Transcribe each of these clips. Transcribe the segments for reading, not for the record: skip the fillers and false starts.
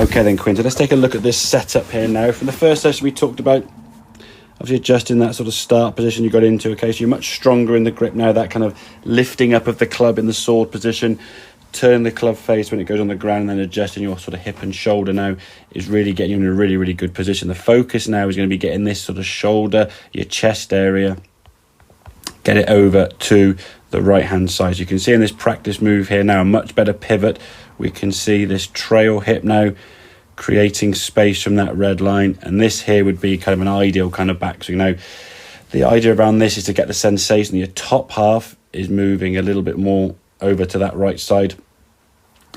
Okay then, Quinn, so let's take a look at this setup here now. From the first session we talked about obviously adjusting that sort of start position you got into. Okay, so you're much stronger in the grip now, that kind of lifting up of the club in the sword position, turn the club face when it goes on the ground, and then adjusting your sort of hip and shoulder now is really getting you in a really, really good position. The focus now is going to be getting this sort of shoulder, your chest area, get it over to the right hand side. So you can see in this practice move here now, a much better pivot. We can see this trail hip now creating space from that red line, and this here would be kind of an ideal kind of back swing. Now the idea around this is to get the sensation that your top half is moving a little bit more over to that right side,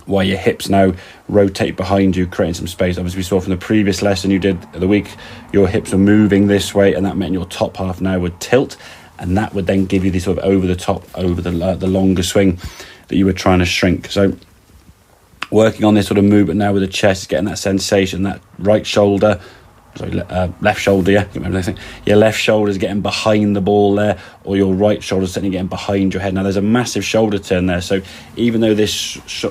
while your hips now rotate behind you, creating some space. Obviously we saw from the previous lesson you did the week, your hips were moving this way, and that meant your top half now would tilt, and that would then give you the sort of over the top, over the longer swing that you were trying to shrink. So working on this sort of movement now with the chest, getting that sensation, that right shoulder, left shoulder, your left shoulder is getting behind the ball there, or your right shoulder is certainly getting behind your head. Now there's a massive shoulder turn there, so even though this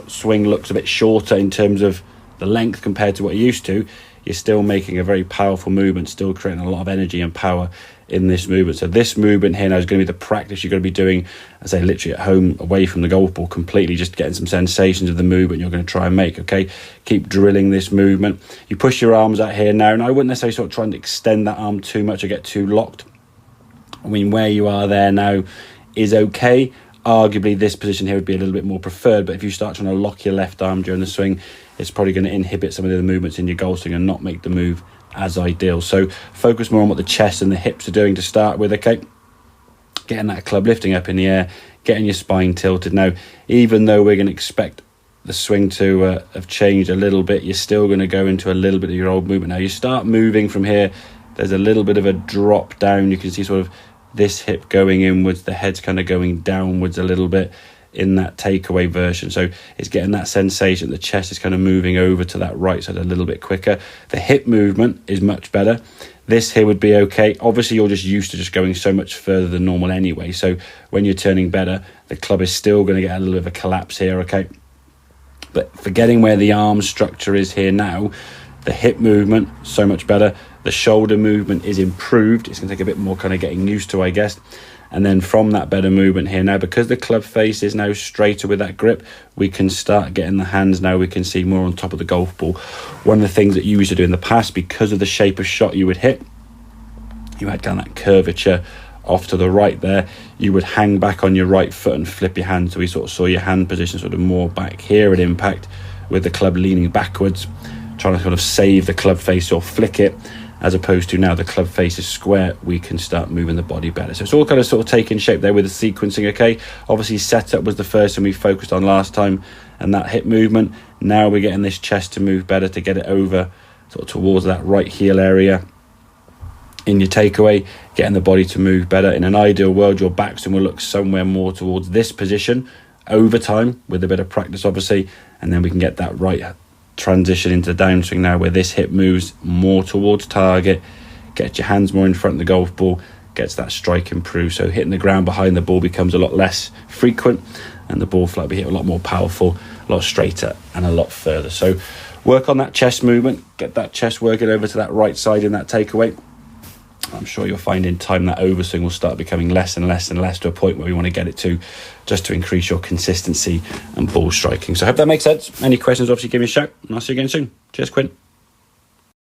swing looks a bit shorter in terms of the length compared to what you're used to, you're still making a very powerful movement, still creating a lot of energy and power in this movement. So this movement here now is going to be the practice you're going to be doing, as I say, literally at home, away from the golf ball completely, just getting some sensations of the movement you're going to try and make. Okay, keep drilling this movement. You push your arms out here now, and I wouldn't necessarily sort of try and extend that arm too much or get too locked. I mean, where you are there now is okay. Arguably this position here would be a little bit more preferred, but if you start trying to lock your left arm during the swing, it's probably going to inhibit some of the movements in your golf swing and not make the move as ideal. So focus more on what the chest and the hips are doing to start with. Okay, getting that club lifting up in the air, getting your spine tilted. Now even though we're going to expect the swing to have changed a little bit, you're still going to go into a little bit of your old movement. Now you start moving from here, there's a little bit of a drop down. You can see sort of this hip going inwards, the head's kind of going downwards a little bit in that takeaway version. So it's getting that sensation, the chest is kind of moving over to that right side a little bit quicker. The hip movement is much better. This here would be okay. Obviously you're just used to just going so much further than normal anyway, so when you're turning better, the club is still going to get a little bit of a collapse here. Okay, but forgetting where the arm structure is here now, the hip movement so much better, the shoulder movement is improved. It's going to take a bit more kind of getting used to, I guess. And then from that better movement here now, because the club face is now straighter with that grip, we can start getting the hands now, we can see more on top of the golf ball. One of the things that you used to do in the past, because of the shape of shot you would hit, you had kind of that curvature off to the right there, you would hang back on your right foot and flip your hand. So we sort of saw your hand position sort of more back here at impact, with the club leaning backwards, trying to sort of save the club face or flick it, as opposed to now the club face is square, we can start moving the body better. So it's all kind of sort of taking shape there with the sequencing. Okay, obviously setup was the first thing we focused on last time, and that hip movement. Now we're getting this chest to move better, to get it over sort of towards that right heel area in your takeaway, getting the body to move better. In an ideal world, your backswing will look somewhere more towards this position over time, with a bit of practice obviously, and then we can get that right transition into the downswing now, where this hip moves more towards target, gets your hands more in front of the golf ball, gets that strike improved. So hitting the ground behind the ball becomes a lot less frequent, and the ball flight will be hit a lot more powerful, a lot straighter and a lot further. So work on that chest movement, get that chest working over to that right side in that takeaway. I'm sure you'll find in time that overswing will start becoming less and less and less, to a point where we want to get it to, just to increase your consistency and ball striking. So I hope that makes sense. Any questions, obviously give me a shout, and I'll see you again soon. Cheers, Quinn.